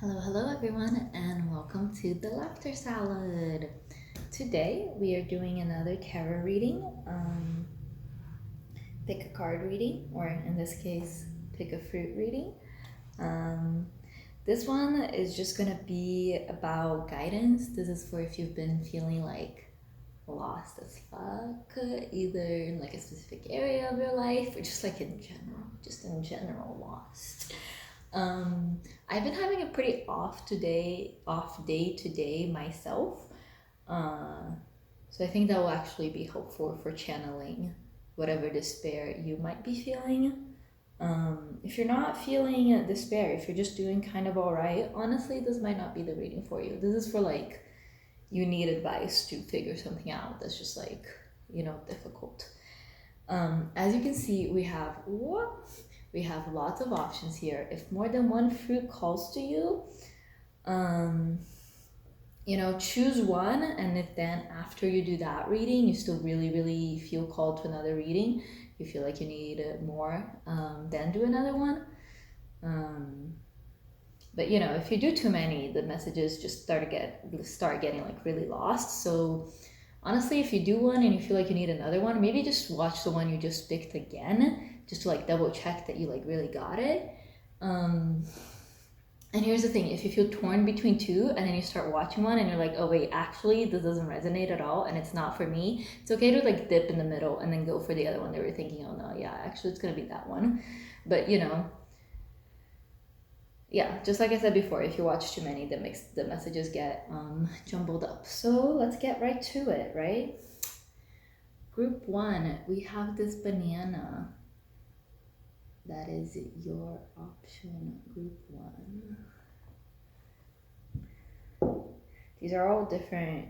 Hello everyone, and welcome to the Laughter Salad. Today we are doing another tarot reading. Pick a card reading, or in this case, pick a fruit reading. This one is just gonna be about guidance. This is for if you've been feeling like lost as fuck, either in like a specific area of your life or just like in general lost. I've been having a pretty off day today myself. So I think that will actually be helpful for channeling whatever despair you might be feeling. If you're not feeling despair, if you're just doing kind of all right, honestly, this might not be the reading for you. This is for like, you need advice to figure something out that's just like, difficult. As you can see, we have lots of options here. If more than one fruit calls to you, choose one, and if then after you do that reading, you still really feel called to another reading, you feel like you need more, then do another one. But if you do too many, the messages just start getting like really lost. So honestly, if you do one and you feel like you need another one, maybe just watch the one you just picked again, just to like double check that you like really got it. And here's the thing, if you feel torn between two and then you start watching one and you're like, oh wait, actually this doesn't resonate at all and it's not for me, it's okay to like dip in the middle and then go for the other one that we're thinking, oh no, yeah, actually it's gonna be that one. But yeah, just like I said before, if you watch too many, the messages get jumbled up. So let's get right to it, right? Group 1, we have this banana. That is your option, group 1. These are all different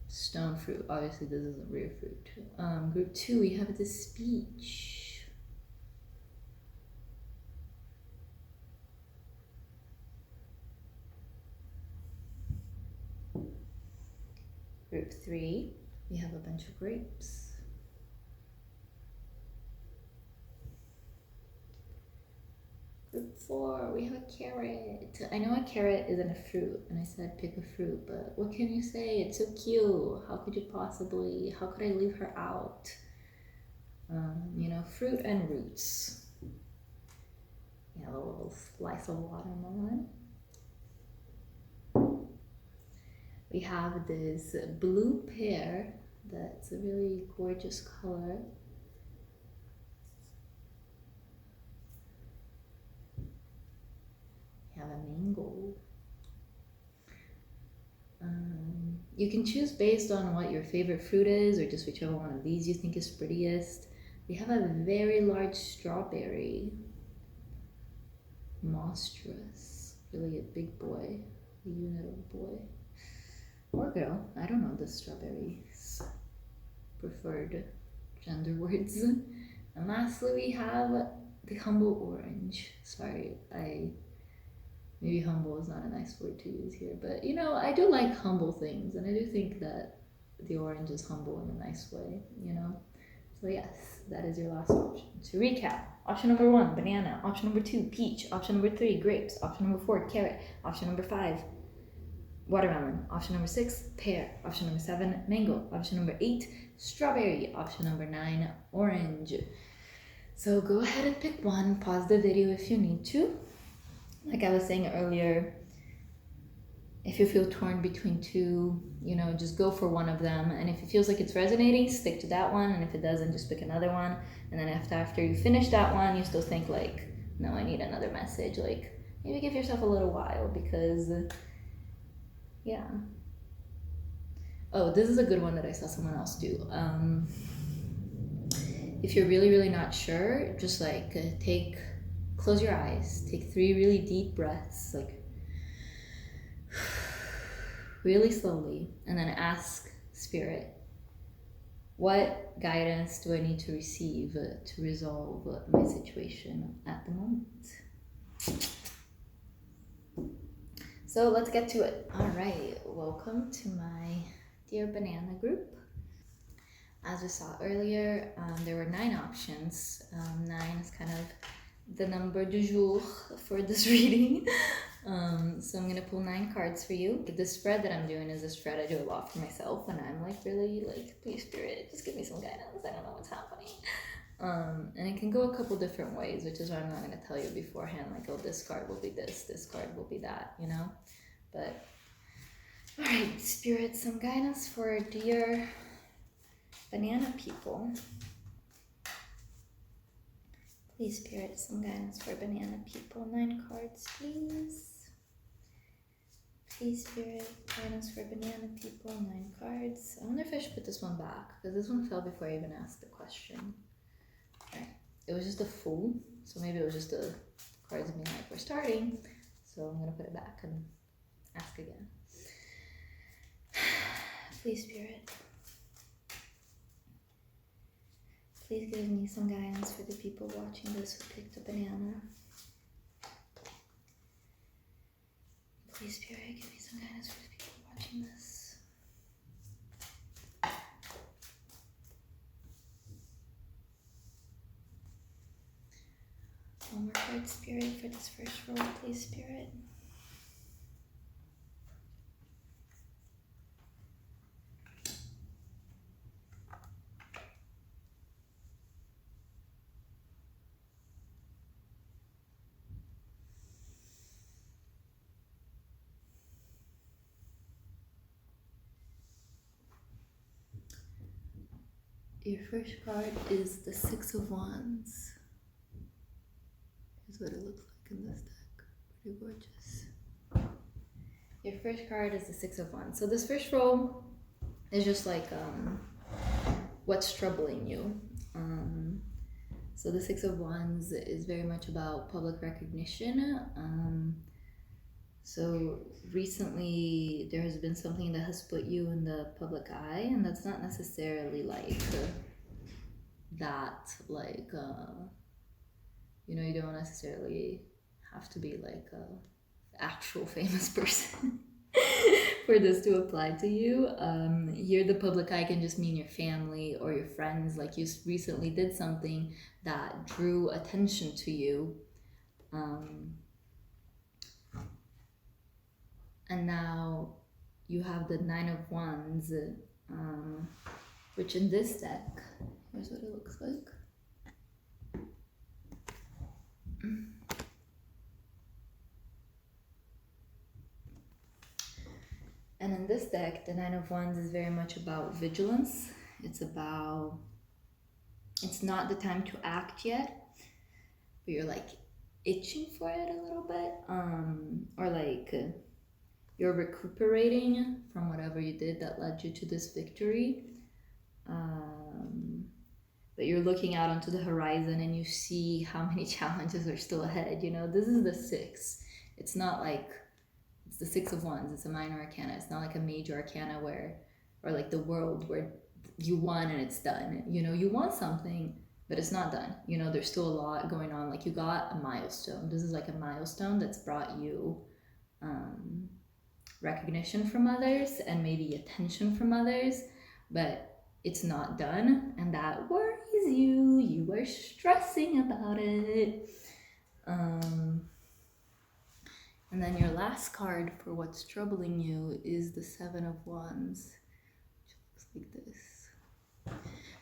stone fruit. Obviously this isn't real fruit. Group 2, we have the speech. Group 3, we have a bunch of grapes. Group 4, we have a carrot. I know a carrot isn't a fruit, and I said pick a fruit, but what can you say? It's so cute. How could I leave her out? Fruit and roots. Yeah, a little slice of watermelon. We have this blue pear that's a really gorgeous color. We have a mango. You can choose based on what your favorite fruit is, or just whichever one of these you think is prettiest. We have a very large strawberry. Monstrous. Really a big boy. A unit of boy. Or girl. I don't know the strawberry's preferred gender words. And lastly, we have the humble orange. Sorry, maybe humble is not a nice word to use here, but I do like humble things, and I do think that the orange is humble in a nice way, So yes, that is your last option. To recap, option number 1, banana. Option number 2, peach. Option number 3, grapes. Option number 4, carrot. Option number 5, watermelon. Option number 6, pear. Option number 7, mango. Option number 8, strawberry. Option number 9, orange. So go ahead and pick one. Pause the video if you need to. Like I was saying earlier, if you feel torn between two, just go for one of them. And if it feels like it's resonating, stick to that one. And if it doesn't, just pick another one. And then after you finish that one, you still think like, no, I need another message. Like, maybe give yourself a little while, because yeah. Oh, this is a good one that I saw someone else do. If you're really not sure, just like close your eyes, take 3 really deep breaths, like really slowly, and then ask Spirit, what guidance do I need to receive to resolve my situation at the moment? So let's get to it. All right, welcome to my Dear Banana group. As we saw earlier, there were 9 options. 9 is kind of the number du jour for this reading. So I'm gonna pull 9 cards for you. The spread that I'm doing is a spread I do a lot for myself, and I'm like really like, please spirit, just give me some guidance. I don't know what's happening. And it can go a couple different ways, which is why I'm not gonna tell you beforehand, like, oh, this card will be this card will be that, you know. But all right, spirit, some guidance for dear banana people. Please, spirit, some guidance for banana people. 9 cards, please. Please, spirit, guidance for banana people. 9 cards. I wonder if I should put this one back, because this one fell before I even asked the question. Alright, it was just a fool, so maybe it was just the cards being like, we're starting. So I'm gonna put it back and ask again. Please, spirit. Please give me some guidance for the people watching this who picked a banana. Please, spirit, give me some guidance for the people watching this. One more card, spirit, for this first roll, please, spirit. Your first card is the 6 of Wands. Here's what it looks like in this deck. Pretty gorgeous. Your first card is the 6 of Wands. So this first row is just like what's troubling you. So the 6 of Wands is very much about public recognition. So recently there has been something that has put you in the public eye, and that's not necessarily like that, like, you know, you don't necessarily have to be like a actual famous person for this to apply to you. Here the public eye can just mean your family or your friends, like you recently did something that drew attention to you. And now you have the 9 of Wands, which in this deck, here's what it looks like. And in this deck, the 9 of Wands is very much about vigilance. It's not the time to act yet, but you're like itching for it a little bit, or like you're recuperating from whatever you did that led you to this victory. But you're looking out onto the horizon and you see how many challenges are still ahead. You know, this is the 6. It's not like, it's the 6 of Wands. It's a minor arcana. It's not like a major arcana or like the world where you won and it's done. You know, you won something, but it's not done. You know, there's still a lot going on. Like you got a milestone. This is like a milestone that's brought you recognition from others and maybe attention from others, but it's not done, and that worries you. You are stressing about it. And then your last card for what's troubling you is the 7 of Wands, which looks like this.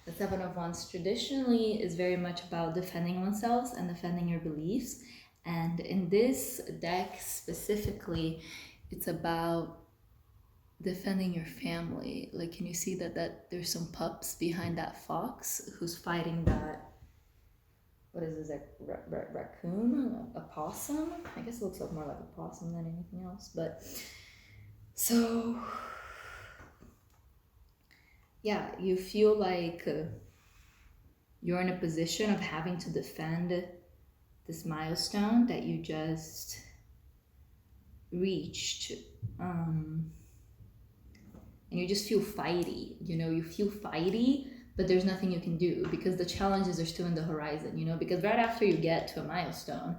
The 7 of Wands traditionally is very much about defending oneself and defending your beliefs. And in this deck specifically, it's about defending your family. Like, can you see that there's some pups behind that fox who's fighting that, what is this, a raccoon, a possum? I guess it looks more like a possum than anything else. But so yeah, you feel like you're in a position of having to defend this milestone that you just reached, and you just feel fighty. You know, you feel fighty, but there's nothing you can do because the challenges are still in the horizon, you know, because right after you get to a milestone,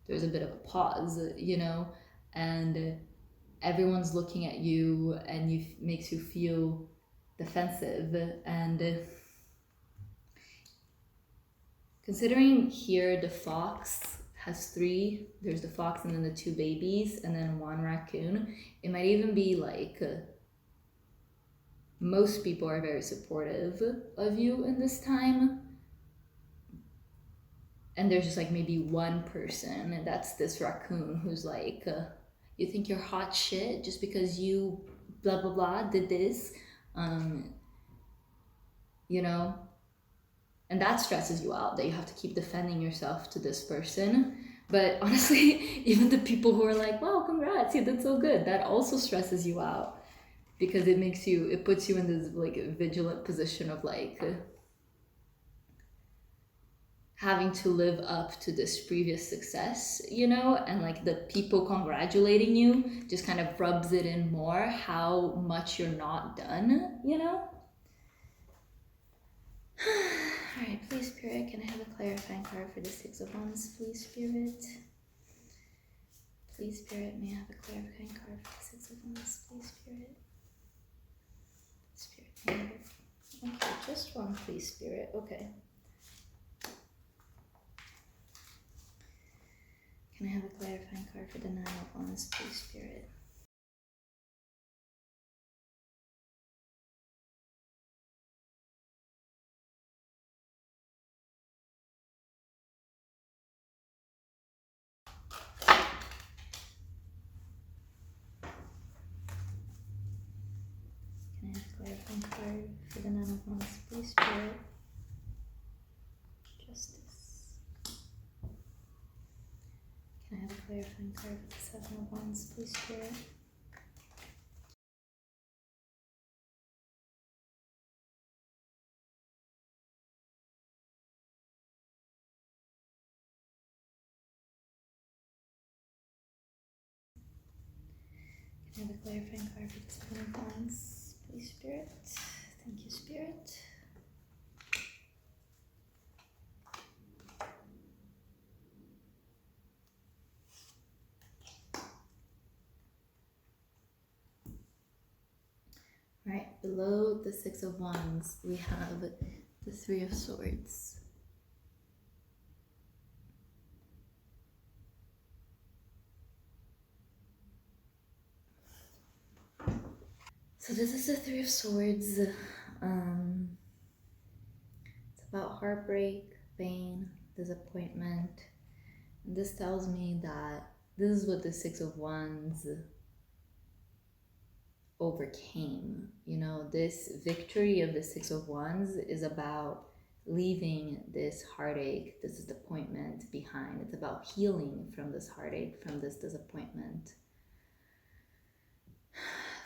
there's a bit of a pause, you know, and everyone's looking at you and makes you feel defensive. And considering here the fox has 3, there's the fox and then the 2 babies and then 1 raccoon, it might even be like most people are very supportive of you in this time, and there's just like maybe one person, and that's this raccoon who's like, you think you're hot shit just because you blah blah blah did this, um, you know, and that stresses you out that you have to keep defending yourself to this person. But honestly, even the people who are like, wow, congrats, you did so good, that also stresses you out because it puts you in this like vigilant position of like having to live up to this previous success, you know, and like the people congratulating you just kind of rubs it in more how much you're not done, you know? All right, please, Spirit, can I have a clarifying card for the 6 of Wands, please, Spirit? Please, Spirit, may I have a clarifying card for the 6 of Wands, please, Spirit? Spirit, may I have it? Okay, just one, please, Spirit. Okay. Can I have a clarifying card for the 9 of Wands, please, Spirit? Can I have a clarifying card for the 9 of Wands, please, Spirit? Justice. Can I have a clarifying card for the 7 of Wands, please, Spirit? Can I have a clarifying card for the 7 of Wands, please, Spirit? Thank you, Spirit. All right, below the 6 of Wands, we have the 3 of Swords. So this is the 3 of Swords. It's about heartbreak, pain, disappointment. And this tells me that this is what the 6 of Wands overcame. You know, this victory of the 6 of Wands is about leaving this heartache, this disappointment behind. It's about healing from this heartache, from this disappointment.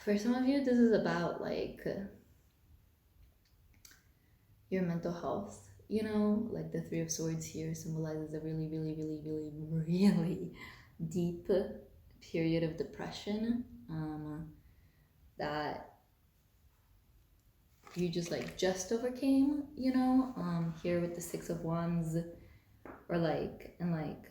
For some of you, this is about like your mental health. You know, like the 3 of Swords here symbolizes a really, really, really, really, really deep period of depression that you just overcame, you know, here with the 6 of Wands, or like, and like,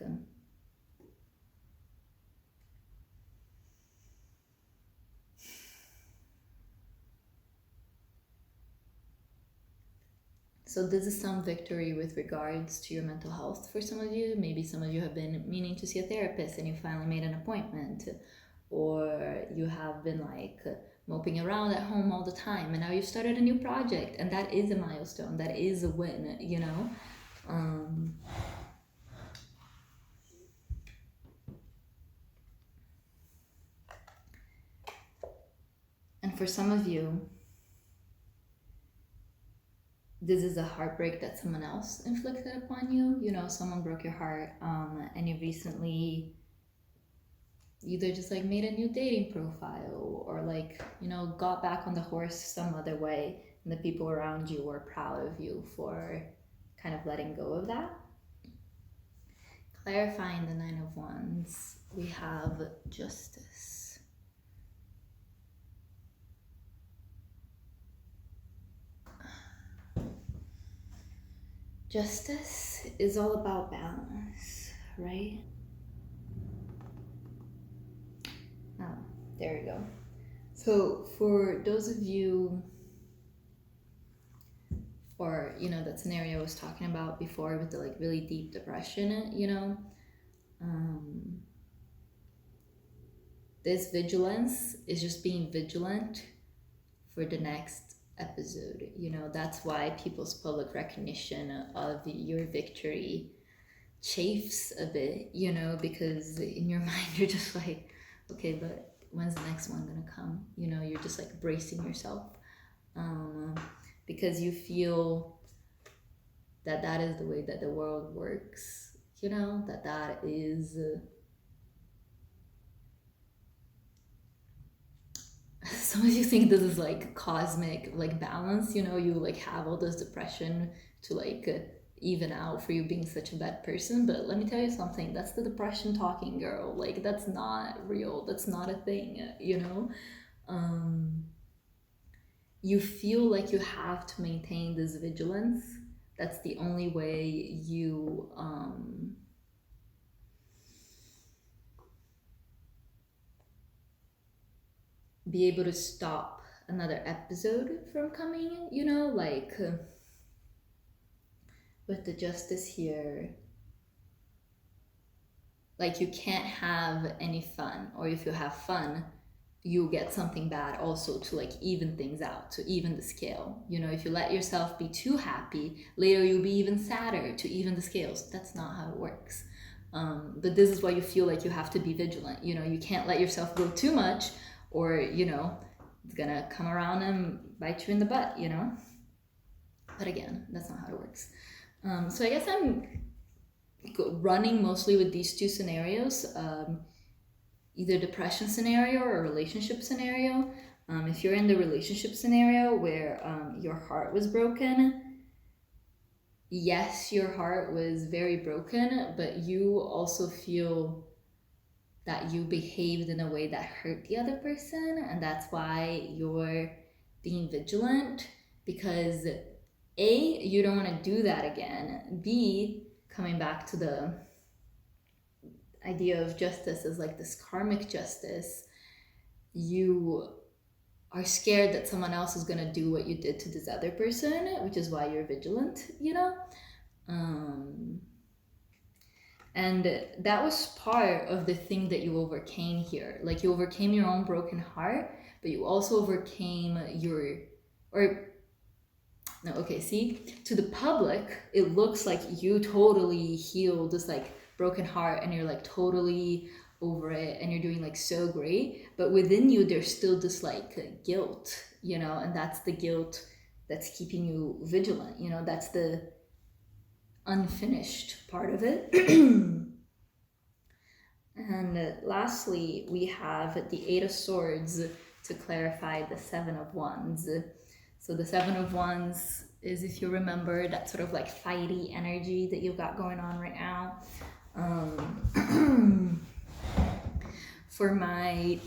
so this is some victory with regards to your mental health for some of you. Maybe some of you have been meaning to see a therapist and you finally made an appointment, or you have been like moping around at home all the time and now you've started a new project, and that is a milestone, that is a win, you know. And for some of you, this is a heartbreak that someone else inflicted upon you. You know, someone broke your heart, and you recently either just like made a new dating profile, or like, you know, got back on the horse some other way, and the people around you were proud of you for kind of letting go of that. Clarifying the 9 of Wands, we have Justice. Justice is all about balance, right? Oh, there we go. So for those of you, or that scenario I was talking about before with the like really deep depression, this vigilance is just being vigilant for the next episode. That's why people's public recognition of your victory chafes a bit, because in your mind you're just like, okay, but when's the next one gonna come? You're just like bracing yourself, because you feel that is the way that the world works, that is some of you think this is like cosmic like balance, you like have all this depression to like even out for you being such a bad person. But let me tell you something, that's the depression talking, girl. Like, that's not real, that's not a thing. You feel like you have to maintain this vigilance. That's the only way you be able to stop another episode from coming, like with the justice here, like you can't have any fun, or if you have fun you get something bad also to like even things out, to even the scale. If you let yourself be too happy, later you'll be even sadder to even the scales. That's not how it works. But this is why you feel like you have to be vigilant. You can't let yourself go too much, or it's gonna come around and bite you in the butt. But again, that's not how it works. So I guess I'm running mostly with these two scenarios, either depression scenario or relationship scenario. If you're in the relationship scenario where your heart was broken, yes, your heart was very broken, but you also feel that you behaved in a way that hurt the other person, and that's why you're being vigilant, because A, you don't want to do that again. B, coming back to the idea of justice as like this karmic justice, you are scared that someone else is going to do what you did to this other person, which is why you're vigilant. And that was part of the thing that you overcame here. Like, you overcame your own broken heart, but you also overcame to the public it looks like you totally healed this like broken heart, and you're like totally over it, and you're doing like so great, but within you there's still this like guilt, and that's the guilt that's keeping you vigilant. That's the unfinished part of it. And lastly, we have the Eight of Swords to clarify the Seven of Wands. So the Seven of Wands is, if you remember, that sort of like fighty energy that you've got going on right now. For my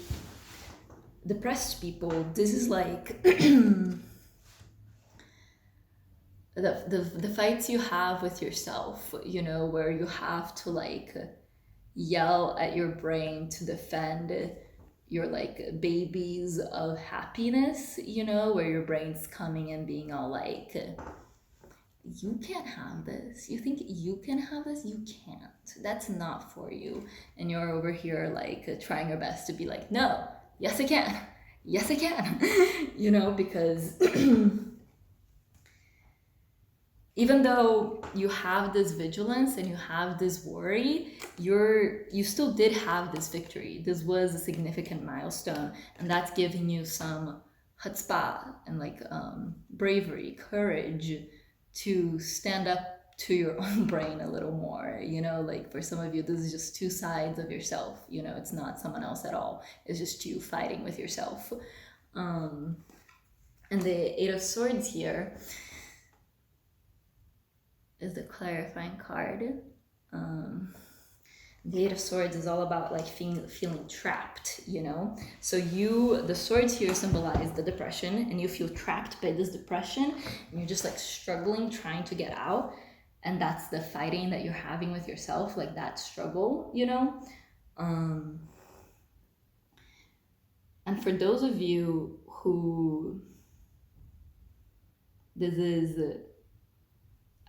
depressed people, this is like the fights you have with yourself, where you have to like yell at your brain to defend your like babies of happiness, where your brain's coming and being all like, you can't have this. You think you can have this? You can't. That's not for you. And you're over here like trying your best to be like, no, yes I can. Yes I can. Because even though you have this vigilance and you have this worry, you still did have this victory. This was a significant milestone, and that's giving you some chutzpah and like bravery, courage to stand up to your own brain a little more. Like for some of you, this is just two sides of yourself. It's not someone else at all. It's just you fighting with yourself. And the Eight of Swords here is the clarifying card. The Eight of Swords is all about like feeling trapped, So the swords here symbolize the depression, and you feel trapped by this depression, and you're just like struggling, trying to get out. And that's the fighting that you're having with yourself, like that struggle, And for those of you who this is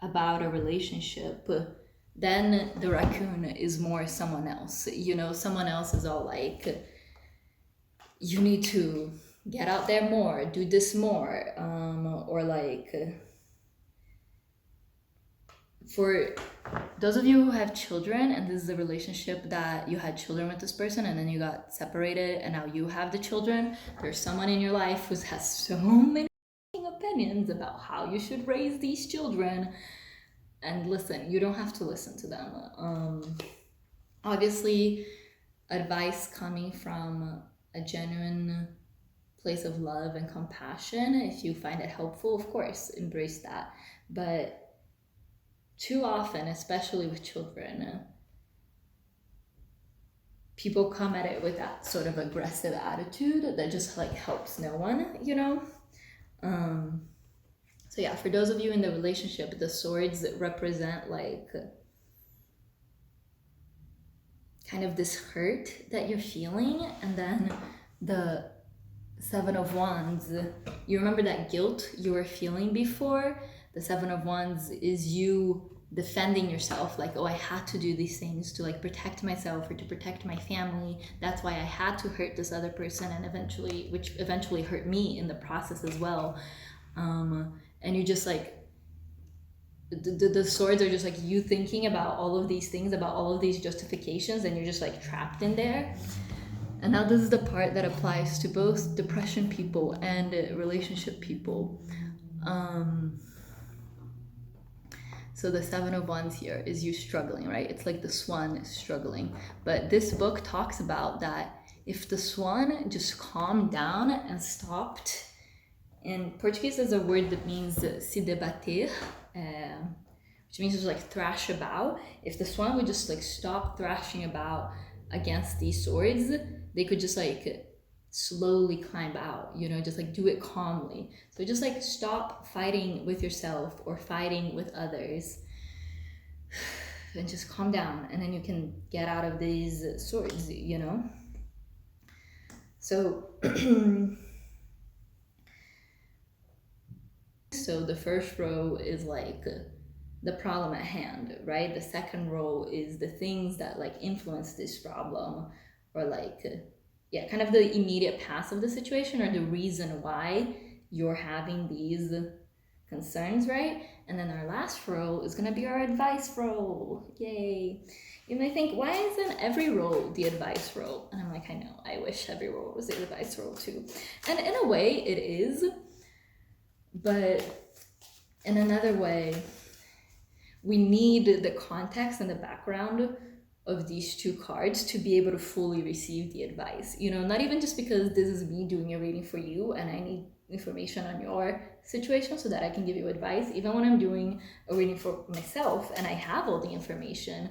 about a relationship, then the raccoon is more someone else. Someone else is all like, you need to get out there more, do this more, or like, for those of you who have children and this is a relationship that you had children with this person and then you got separated and now you have the children, there's someone in your life who has so many opinions about how you should raise these children. And listen, you don't have to listen to them. Obviously, advice coming from a genuine place of love and compassion, if you find it helpful, of course, embrace that. But too often, especially with children, people come at it with that sort of aggressive attitude that just like helps no one. So yeah, for those of you in the relationship, the swords represent like kind of this hurt that you're feeling, and then the Seven of Wands, you remember that guilt you were feeling before? The Seven of Wands is you defending yourself, like, oh, I had to do these things to like protect myself or to protect my family. That's why I had to hurt this other person, and which eventually hurt me in the process as well. And you just like, the swords are just like you thinking about all of these things, about all of these justifications, and you're just like trapped in there. And now this is the part that applies to both depression people and relationship people. So the Seven of Wands here is you struggling, right? It's like the swan is struggling. But this book talks about that if the swan just calmed down and stopped. In Portuguese, there's a word that means se debater, which means just like thrash about. If the swan would just like stop thrashing about against these swords, they could just like slowly climb out, just like do it calmly. So just like stop fighting with yourself or fighting with others and just calm down, and then you can get out of these swords. So so the first row is like the problem at hand, right? The second row is the things that like influence this problem, or like kind of the immediate past of the situation, or the reason why you're having these concerns, right? And then our last row is going to be our advice row. Yay. You may think, why isn't every row the advice row? And I'm like, I know, I wish every row was the advice row too. And in a way it is, but in another way, we need the context and the background of these two cards to be able to fully receive the advice. Not even just because this is me doing a reading for you and I need information on your situation so that I can give you advice. Even when I'm doing a reading for myself and I have all the information,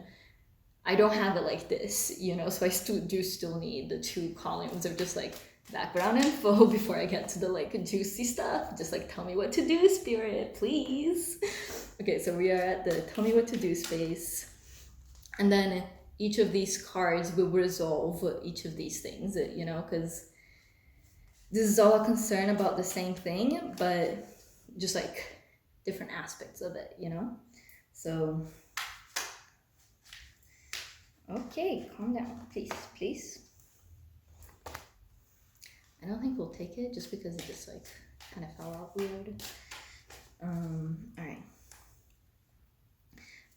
I don't have it like this, so I still need the two columns of just like background info before I get to the like juicy stuff. Just like, tell me what to do, spirit, please. Okay, so we are at the tell me what to do space. And then each of these cards will resolve each of these things, because this is all a concern about the same thing, but just like different aspects of it, So, okay, calm down, please. I don't think we'll take it just because it just like kind of fell out weird. All right.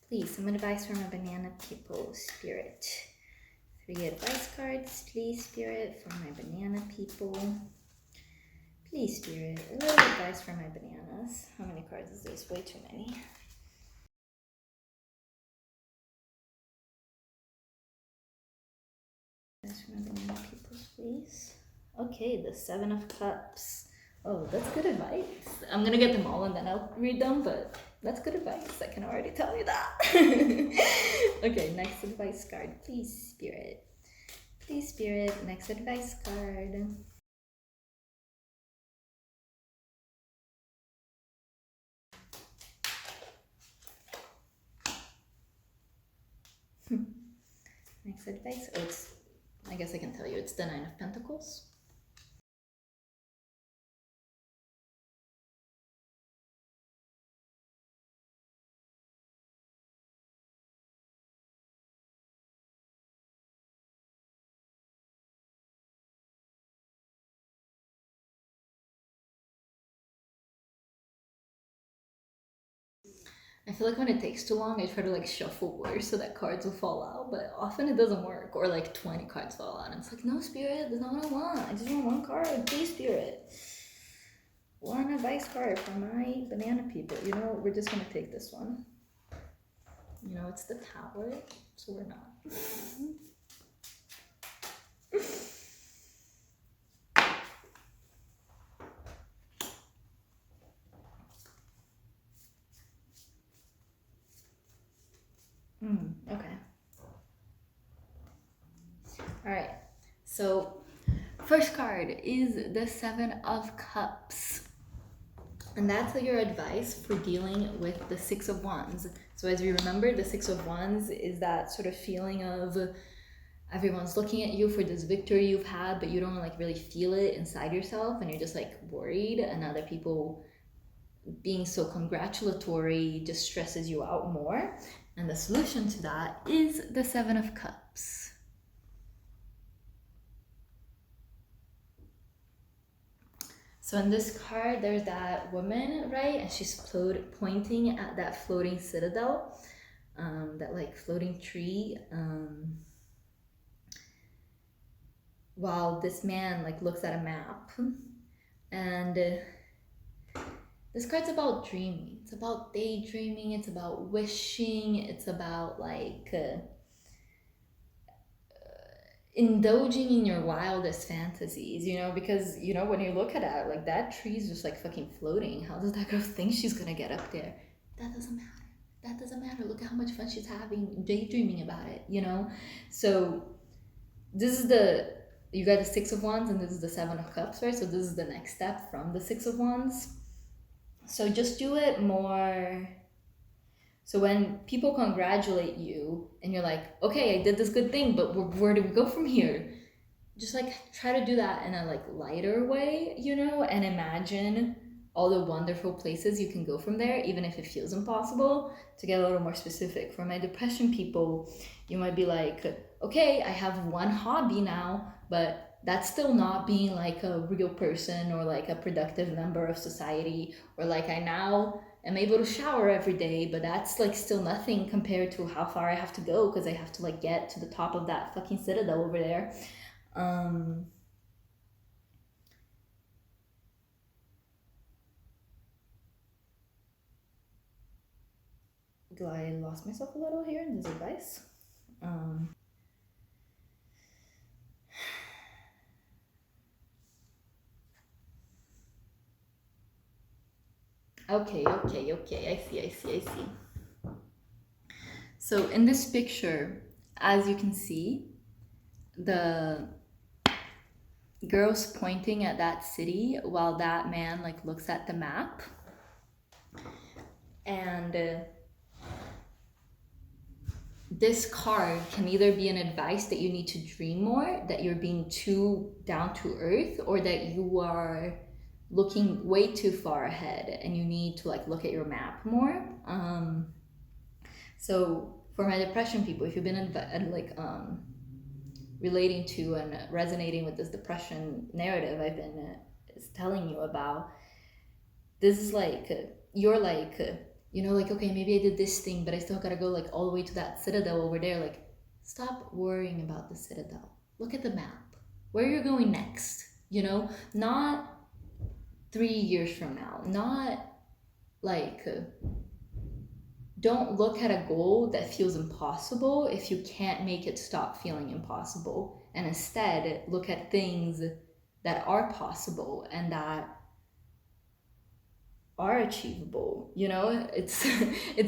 Please, some advice from a banana people, spirit. 3 advice cards, please, spirit, for my banana people. Please, spirit, a little advice for my bananas. How many cards is this? Way too many. Advice for my banana people, please. Okay, the 7 of Cups. Oh, that's good advice. I'm gonna get them all and then I'll read them, but that's good advice. I can already tell you that. Okay, next advice card. Please, spirit. Please, spirit, next advice card. Next advice. Oh, I guess I can tell you, it's the 9 of Pentacles. I feel like when it takes too long, I try to like shuffle words so that cards will fall out, but often it doesn't work. Or like 20 cards fall out, and it's like, no, Spirit, that's not what I want. I just want one card, please, Spirit. One advice card for my banana people. You know, we're just gonna take this one. You know, it's the Tower, so we're not. Okay. All right. So, first card is the Seven of Cups. And that's your advice for dealing with the Six of Wands. So as you remember, the Six of Wands is that sort of feeling of everyone's looking at you for this victory you've had, but you don't like really feel it inside yourself, and you're just like worried, and other people being so congratulatory just stresses you out more. And the solution to that is the Seven of Cups. So in this card, there's that woman, right? And she's pointing at that floating citadel, that like floating tree. While this man like looks at a map. And this card's about dreaming. It's about daydreaming. It's about wishing. It's about like indulging in your wildest fantasies, you know, because, you know, when you look at it, like that tree's just like fucking floating. How does that girl think she's gonna get up there? That doesn't matter. That doesn't matter. Look at how much fun she's having daydreaming about it, you know? So this is you got the Six of Wands and this is the Seven of Cups, right? So this is the next step from the Six of Wands. So just do it more. So when people congratulate you and you're like, okay, I did this good thing, but where do we go from here? Just like try to do that in a like lighter way, you know, and imagine all the wonderful places you can go from there, even if it feels impossible. To get a little more specific, for my depression people, you might be like, okay, I have one hobby now, but that's still not being like a real person or like a productive member of society, or like I now am able to shower every day, but that's like still nothing compared to how far I have to go because I have to like get to the top of that fucking citadel over there. I lost myself a little here in this advice. Okay, I see. So in this picture, as you can see, the girl's pointing at that city while that man like looks at the map. And this card can either be an advice that you need to dream more, that you're being too down to earth, or that you are looking way too far ahead and you need to like look at your map more. So for my depression people, if you've been relating to and resonating with this depression narrative I've been telling you about, this is like you're like you know, like, okay, maybe I did this thing, but I still gotta go like all the way to that citadel over there. Like, stop worrying about the citadel. Look at the map. Where you're going next, you know? Not 3 years from now. Not like, don't look at a goal that feels impossible if you can't make it stop feeling impossible. And instead, look at things that are possible and that are achievable, you know. It's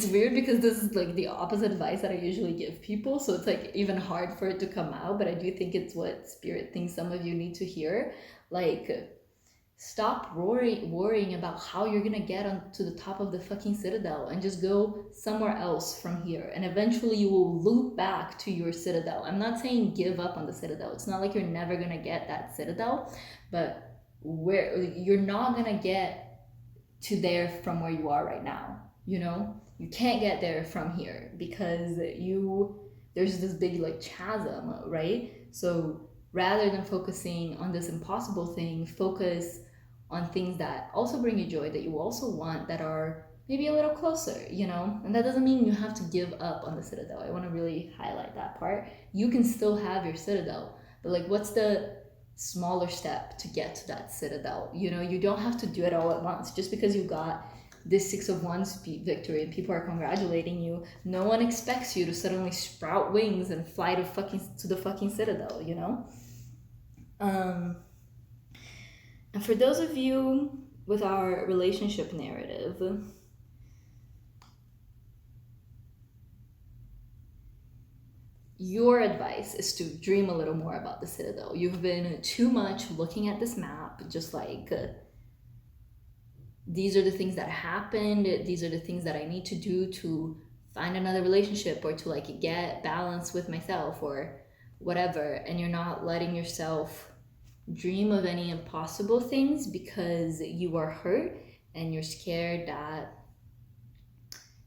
weird because this is like the opposite advice that I usually give people, so it's like even hard for it to come out, but I do think it's what spirit thinks some of you need to hear. Like, stop worrying about how you're gonna get onto the top of the fucking citadel and just go somewhere else from here, and eventually you will loop back to your citadel. I'm not saying give up on the citadel. It's not like you're never gonna get that citadel, but where you're not gonna get to there from where you are right now, you know. You can't get there from here because there's this big like chasm, right? So rather than focusing on this impossible thing, focus on things that also bring you joy, that you also want, that are maybe a little closer, you know? And that doesn't mean you have to give up on the citadel. I want to really highlight that part. You can still have your citadel, but like, what's the smaller step to get to that citadel? You know, you don't have to do it all at once. Just because you got this Six of Wands victory and people are congratulating you, no one expects you to suddenly sprout wings and fly to the fucking citadel, you know? And for those of you with our relationship narrative, your advice is to dream a little more about the citadel. You've been too much looking at this map, just like these are the things that happened, these are the things that I need to do to find another relationship or to like get balance with myself or whatever, and you're not letting yourself dream of any impossible things because you are hurt and you're scared that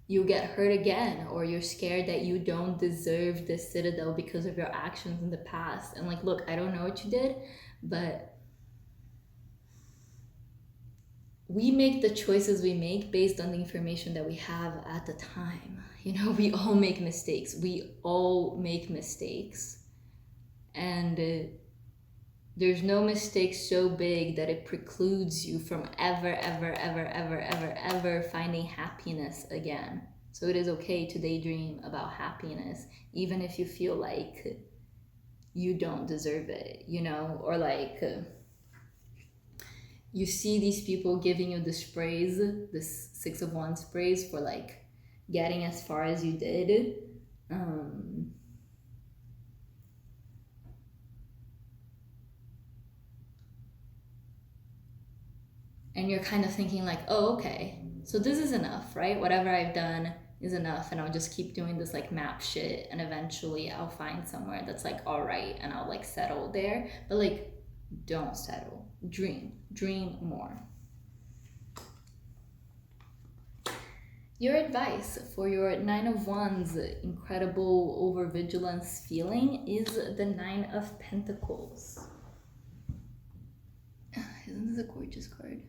you get hurt again, or you're scared that you don't deserve this citadel because of your actions in the past. And like, look, I don't know what you did, but we make the choices we make based on the information that we have at the time. You know, we all make mistakes. And there's no mistake so big that it precludes you from ever finding happiness again. So it is okay to daydream about happiness, even if you feel like you don't deserve it, you know? Or like, you see these people giving you this praise, this Six of Wands praise for like getting as far as you did. And you're kind of thinking like, oh, okay, so this is enough, right? Whatever I've done is enough, and I'll just keep doing this like map shit, and eventually I'll find somewhere that's like all right, and I'll like settle there. But like, don't settle. Dream more. Your advice for your Nine of Wands incredible overvigilance feeling is the Nine of Pentacles. Isn't this a gorgeous card?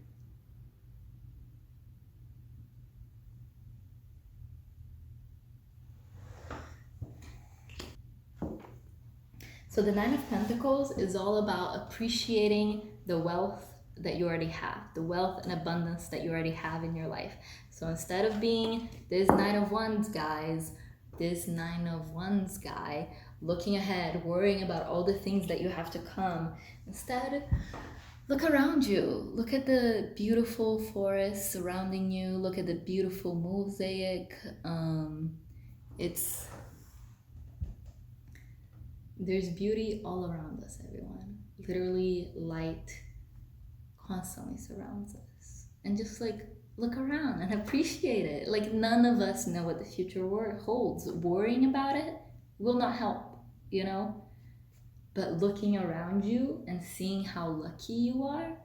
So the Nine of Pentacles is all about appreciating the wealth that you already have, the wealth and abundance that you already have in your life. So instead of being this Nine of Wands guy, looking ahead, worrying about all the things that you have to come, instead, look around you. Look at the beautiful forest surrounding you. Look at the beautiful mosaic. There's beauty all around us, everyone. Literally, light constantly surrounds us. And just like, look around and appreciate it. Like, none of us know what the future holds. Worrying about it will not help, you know? But looking around you and seeing how lucky you are,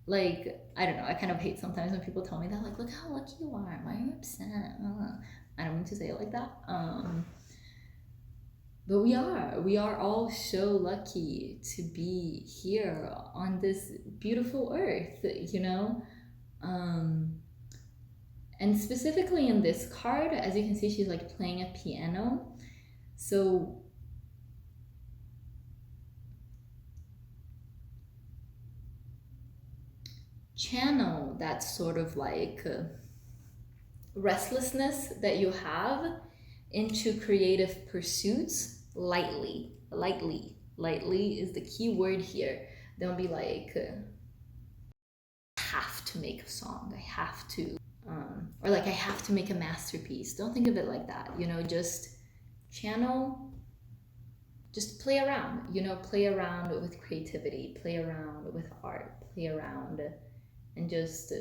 like, I don't know, I kind of hate sometimes when people tell me that, like, look how lucky you are, why are you upset? I don't mean to say it like that. But we are all so lucky to be here on this beautiful earth, you know? And specifically in this card, as you can see, she's like playing a piano. So channel that sort of like restlessness that you have into creative pursuits lightly. Lightly is the key word here. Don't be like, I have to make a song, I have to, or like I have to make a masterpiece. Don't think of it like that, you know, just channel, just play around, you know, play around with creativity, play around with art, play around and just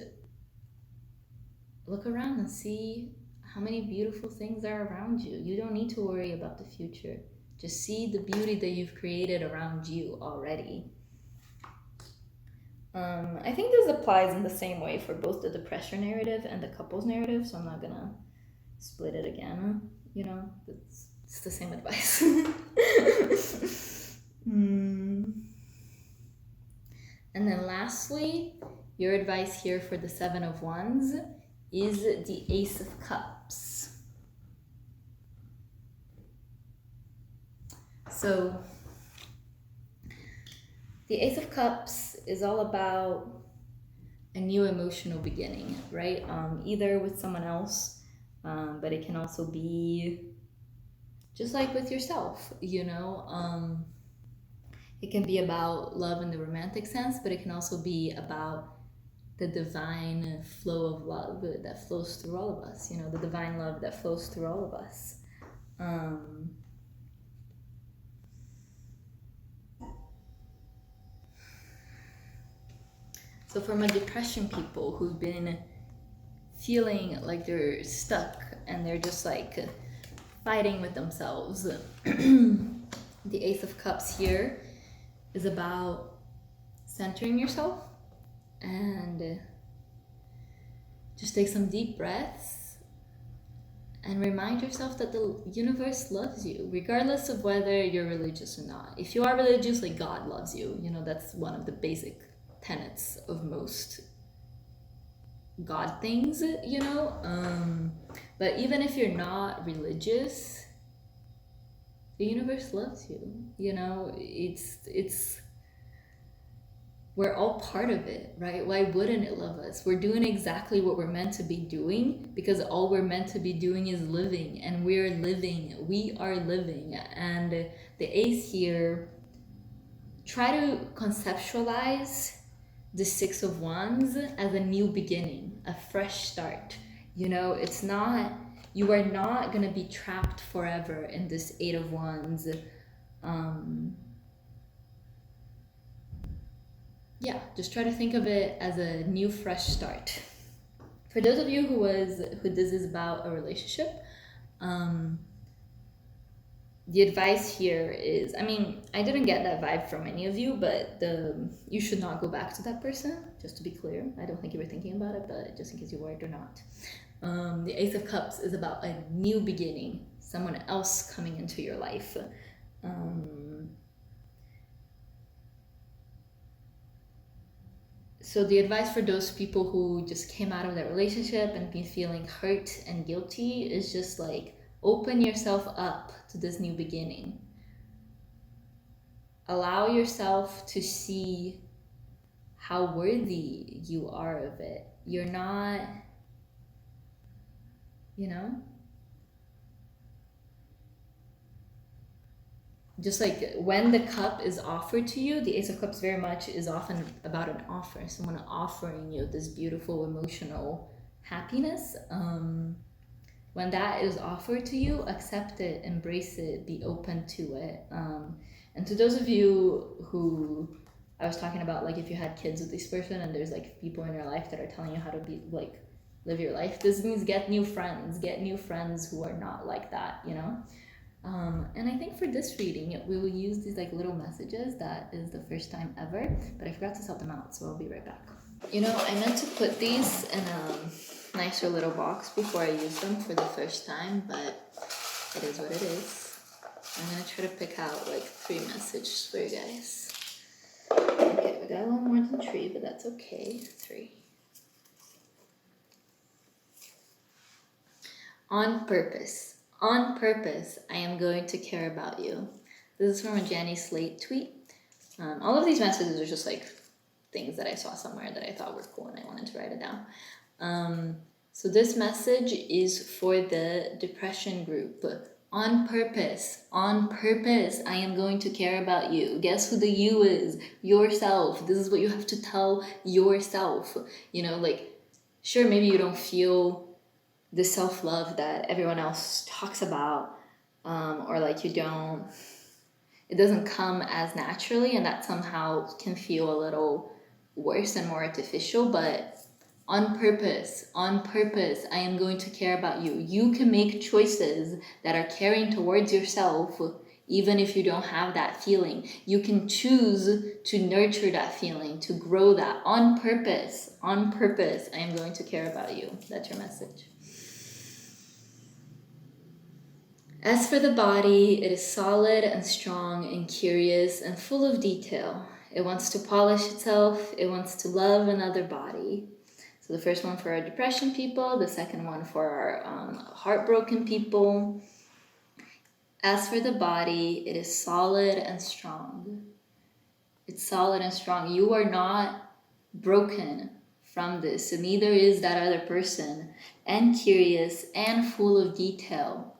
look around and see how many beautiful things are around you. You don't need to worry about the future. Just see the beauty that you've created around you already. I think this applies in the same way for both the depression narrative and the couples narrative, so I'm not gonna split it again, you know, it's the same advice. And then lastly, your advice here for the Seven of Wands is the Ace of Cups. So the Ace of Cups is all about a new emotional beginning, right? Either with someone else, but it can also be just like with yourself, you know? It can be about love in the romantic sense, but it can also be about the divine flow of love that flows through all of us, you know, the divine love that flows through all of us. So for my depression people who've been feeling like they're stuck and they're just like fighting with themselves, the Ace of Cups here is about centering yourself and just take some deep breaths and remind yourself that the universe loves you, regardless of whether you're religious or not. If you are religious, like, God loves you. You know, that's one of the basic tenets of most God things, you know? But even if you're not religious, the universe loves you. You know, it's we're all part of it, right? Why wouldn't it love us? We're doing exactly what we're meant to be doing, because all we're meant to be doing is living, and we are living. And the Ace here, try to conceptualize the Six of Wands as a new beginning, a fresh start. You know, it's not, you are not gonna be trapped forever in this Eight of Wands. Yeah, just try to think of it as a new fresh start. For those of you who this is about a relationship, the advice here is, I mean, I didn't get that vibe from any of you, but you should not go back to that person, just to be clear. I don't think you were thinking about it, but just in case you were or not. The Ace of Cups is about a new beginning, someone else coming into your life. So the advice for those people who just came out of that relationship and been feeling hurt and guilty is just like, open yourself up to this new beginning. Allow yourself to see how worthy you are of it. You're not, you know? Just like when the cup is offered to you, the Ace of Cups very much is often about an offer, someone offering you this beautiful emotional happiness. When that is offered to you, accept it, embrace it, be open to it. And to those of you who I was talking about, like if you had kids with this person and there's like people in your life that are telling you how to be like live your life, this means get new friends who are not like that, you know? And I think for this reading, we will use these like little messages. That is the first time ever, but I forgot to sort them out, so I'll be right back. You know, I meant to put these in a nicer little box before I use them for the first time, but it is what it is. I'm gonna try to pick out like 3 messages for you guys. Okay, we got a little more than 3, but that's okay. 3. On purpose. On purpose, I am going to care about you. This is from a Janny Slate tweet. All of these messages are just like things that I saw somewhere that I thought were cool and I wanted to write it down. So this message is for the depression group. On purpose, I am going to care about you. Guess who the you is? Yourself. This is what you have to tell yourself. You know, like, sure, maybe you don't feel the self-love that everyone else talks about, or like it doesn't come as naturally, and that somehow can feel a little worse and more artificial. But on purpose, I am going to care about you. You can make choices that are caring towards yourself, even if you don't have that feeling. You can choose to nurture that feeling, to grow that. On purpose, I am going to care about you. That's your message. As for the body, it is solid and strong and curious and full of detail. It wants to polish itself. It wants to love another body. So the first one for our depression people, the second one for our heartbroken people. As for the body, it is solid and strong. It's solid and strong. You are not broken from this, and neither is that other person. And curious and full of detail.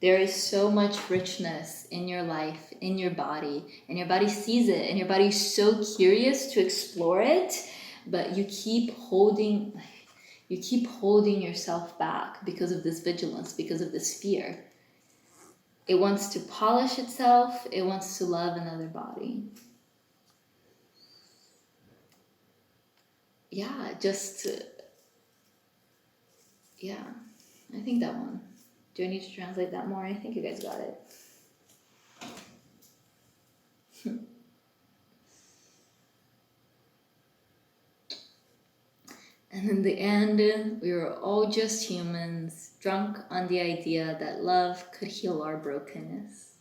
There is so much richness in your life, in your body, and your body sees it, and your body is so curious to explore it, but you keep holding yourself back because of this vigilance, because of this fear. It wants to polish itself, it wants to love another body. Yeah, I think that one. Do I need to translate that more? I think you guys got it. And in the end, we were all just humans, drunk on the idea that love could heal our brokenness.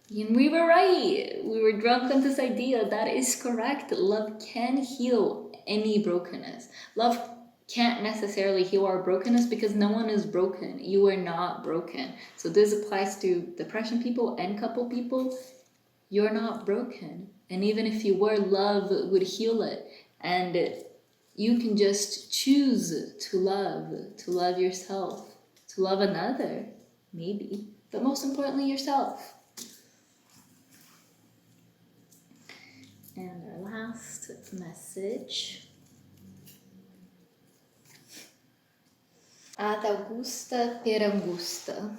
And we were right. We were drunk on this idea. That is correct. Love can heal any brokenness. Love can't necessarily heal our brokenness because no one is broken. You are not broken. So this applies to depression people and couple people. You're not broken. And even if you were, love would heal it. And you can just choose to love yourself, to love another, maybe, but most importantly, yourself. And our last message. Ad Augusta per Angusta.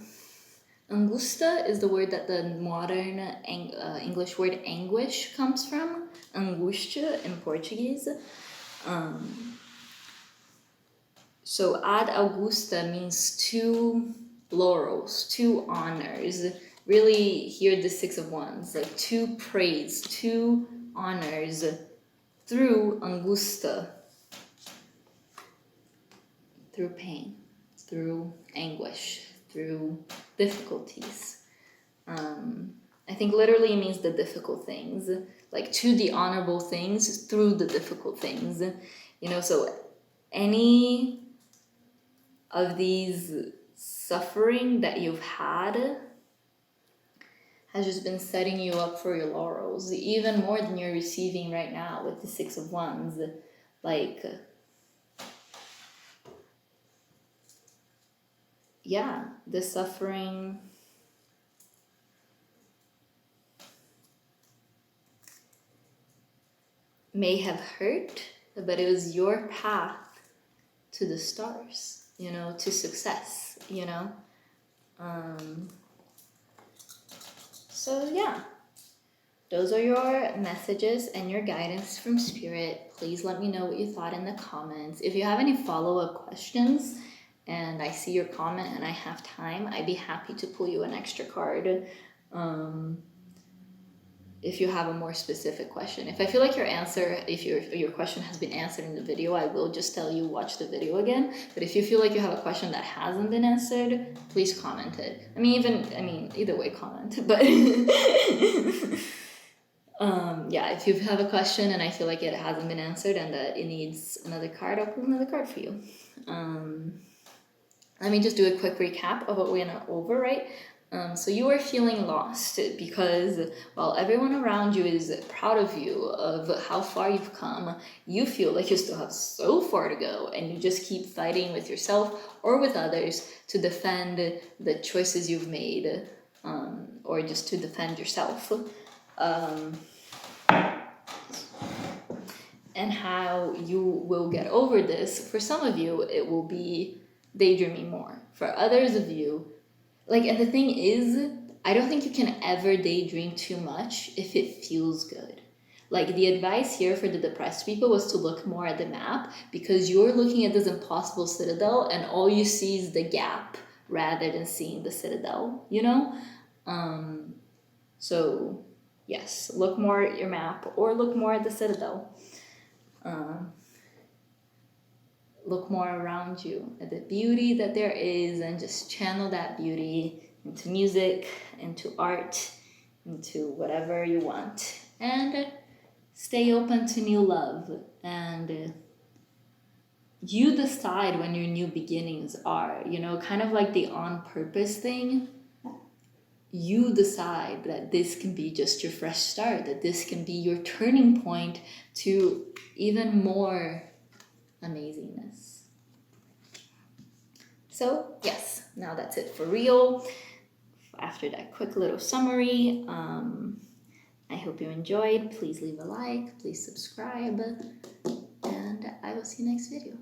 Angusta is the word that the modern English word anguish comes from. Angústia in Portuguese. So ad Augusta means two laurels, two honors. Really, here the Six of Wands, like two praise, two honors through Angusta, through pain, through anguish, through difficulties. I think literally it means the difficult things, like to the honorable things through the difficult things. So any of these suffering that you've had has just been setting you up for your laurels, even more than you're receiving right now with the Six of Wands. Like, yeah, the suffering may have hurt, but it was your path to the stars, to success, So yeah, those are your messages and your guidance from Spirit. Please let me know what you thought in the comments. If you have any follow-up questions and I see your comment and I have time, I'd be happy to pull you an extra card. If you have a more specific question. If I feel like if your question has been answered in the video, I will just tell you watch the video again. But if you feel like you have a question that hasn't been answered, please comment it. Either way, comment. But yeah, if you have a question and I feel like it hasn't been answered and that it needs another card, I'll pull another card for you. Let me just do a quick recap of what we went over, right? So you are feeling lost because while everyone around you is proud of you, of how far you've come, you feel like you still have so far to go and you just keep fighting with yourself or with others to defend the choices you've made, or just to defend yourself. And how you will get over this. For some of you, it will be daydreaming more. For others of you, and the thing is, I don't think you can ever daydream too much if it feels good. The advice here for the depressed people was to look more at the map because you're looking at this impossible citadel and all you see is the gap rather than seeing the citadel, So, yes, look more at your map or look more at the citadel. Look more around you at the beauty that there is and just channel that beauty into music, into art, into whatever you want. And stay open to new love, and you decide when your new beginnings are, you know, kind of like the on purpose thing. You decide that this can be just your fresh start, that this can be your turning point to even more amazingness. So yes, now that's it for real. After that quick little summary, I hope you enjoyed. Please leave a like, please subscribe, and I will see you next video.